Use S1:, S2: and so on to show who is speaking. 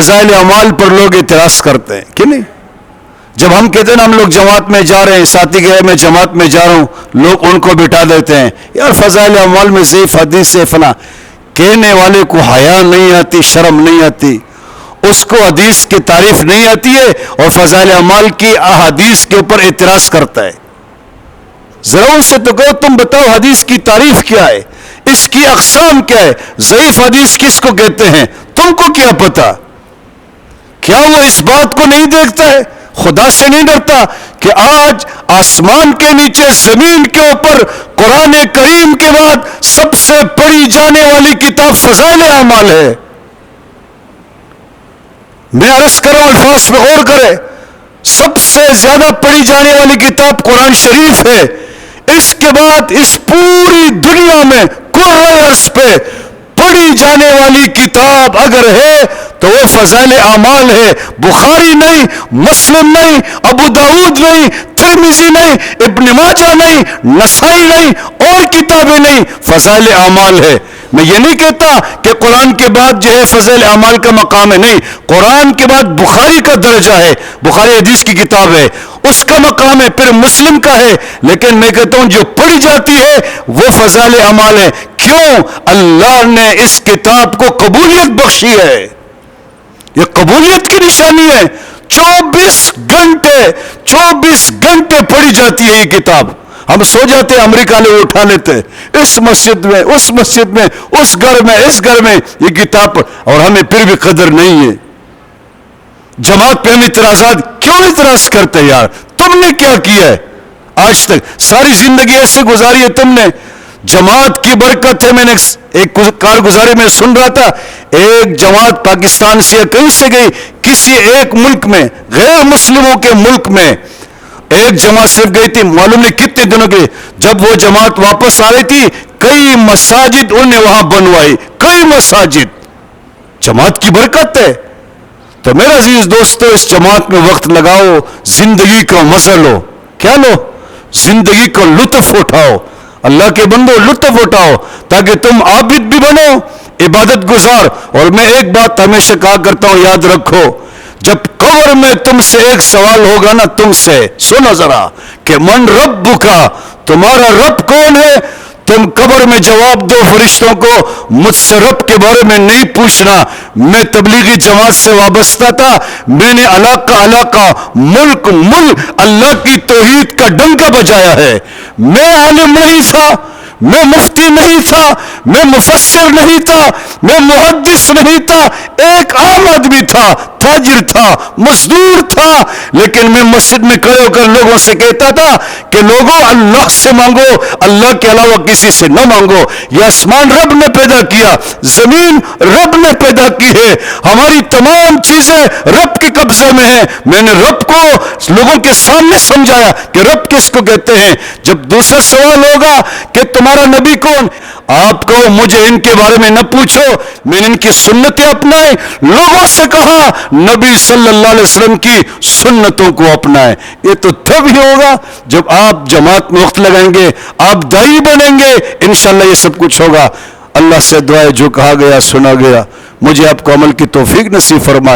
S1: فضائل اعمال پر لوگ اعتراض کرتے ہیں کہ نہیں. جب ہم کہتے ہیں نا ہم لوگ جماعت میں جا رہے ہیں, ساتھی گئے میں جماعت میں جا رہا ہوں, لوگ ان کو بٹھا دیتے ہیں, یار فضائل اعمال میں ضعیف حدیث سے فلاں. کہنے والے کو حیا نہیں آتی, شرم نہیں آتی, اس کو حدیث کی تعریف نہیں آتی ہے اور فضائل اعمال کی احادیث کے اوپر اعتراض کرتا ہے. ضرور سے تو کہو تم بتاؤ حدیث کی تعریف کیا ہے, اس کی اقسام کیا ہے, ضعیف حدیث کس کو کہتے ہیں, تم کو کیا پتا؟ کیا وہ اس بات کو نہیں دیکھتا ہے, خدا سے نہیں ڈرتا کہ آج آسمان کے نیچے زمین کے اوپر قرآن کریم کے بعد سب سے پڑھی جانے والی کتاب فضائل اعمال ہے. میں عرض کروں, الفاظ میں غور کرے, سب سے زیادہ پڑھی جانے والی کتاب قرآن شریف ہے. اس کے بعد اس پوری دنیا میں کرۂ ارض پہ پڑھی جانے والی کتاب اگر ہے تو وہ فضائل اعمال ہے. بخاری نہیں, مسلم نہیں, ابو داؤد نہیں, ترمذی نہیں, ابن ماجہ نہیں, نسائی نہیں, اور کتابیں نہیں, فضائل اعمال ہے. میں یہ نہیں کہتا کہ قرآن کے بعد جو ہے فضائل اعمال کا مقام ہے, نہیں, قرآن کے بعد بخاری کا درجہ ہے, بخاری حدیث کی کتاب ہے, اس کا مقام ہے, پھر مسلم کا ہے. لیکن میں کہتا ہوں جو پڑھی جاتی ہے وہ فضائل اعمال ہے. کیوں؟ اللہ نے اس کتاب کو قبولیت بخشی ہے. یہ قبولیت کی نشانی ہے. 24 گھنٹے پڑھی جاتی ہے یہ کتاب. ہم سو جاتے ہیں, امریکہ لے اٹھا لیتے, اس مسجد میں, اس مسجد میں, اس گھر میں, اس گھر میں یہ کتاب, اور ہمیں پھر بھی قدر نہیں ہے. جماعت پہ ہم اعتراضات کیوں اعتراض کرتے یار؟ تم نے کیا کیا ہے آج تک؟ ساری زندگی ایسے گزاری ہے تم نے. جماعت کی برکت ہے. میں نے ایک کارگزاری میں سن رہا تھا, ایک جماعت پاکستان سے یا کہیں سے گئی, کسی ایک ملک میں, غیر مسلموں کے ملک میں ایک جماعت صرف گئی تھی, معلوم نہیں کتنے دنوں کی. جب وہ جماعت واپس آ رہی تھی, کئی مساجد انہوں نے وہاں بنوائی, کئی مساجد. جماعت کی برکت ہے. تو میرا عزیز دوستو, اس جماعت میں وقت لگاؤ, زندگی کا مزہ لو. کیا لو؟ زندگی کا لطف اٹھاؤ. اللہ کے بندو لطف اٹھاؤ تاکہ تم عابد بھی بنو, عبادت گزار. اور میں ایک بات ہمیشہ کہا کرتا ہوں, یاد رکھو, جب قبر میں تم سے ایک سوال ہوگا نا, تم سے سنو ذرا, کہ من ربک, تمہارا رب کون ہے, تم قبر میں جواب دو فرشتوں کو, مجھ سے رب کے بارے میں نہیں پوچھنا, میں تبلیغی جماعت سے وابستہ تھا, میں نے علاقہ ملک اللہ کی توحید کا ڈنکا بجایا ہے. میں عالم نہیں تھا, میں مفتی نہیں تھا, میں مفسر نہیں تھا, میں محدث نہیں تھا, ایک عام آدمی تھا, تاجر تھا, مزدور تھا. لیکن میں مسجد میں کھڑے ہو کر لوگوں سے کہتا تھا کہ لوگوں اللہ سے مانگو, اللہ کے علاوہ کسی سے نہ مانگو. یہ آسمان رب نے پیدا کیا, زمین رب نے پیدا کی ہے, ہماری تمام چیزیں رب کے قبضے میں ہیں. میں نے رب کو لوگوں کے سامنے سمجھایا کہ رب کس کو کہتے ہیں. جب دوسرا سوال ہوگا کہ تمہارا نبی کون, آپ کہو مجھے ان کے بارے میں نہ پوچھو, میں نے ان کی سنتیں اپنائیں. لوگوں سے کہا نبی صلی اللہ علیہ وسلم کی سنتوں کو اپنائیں. یہ تو تب ہی ہوگا جب آپ جماعت میں وقت لگائیں گے, آپ دائی بنیں گے, انشاءاللہ یہ سب کچھ ہوگا. اللہ سے دعا ہے جو کہا گیا سنا گیا, مجھے آپ کو عمل کی توفیق نصیب فرمائے.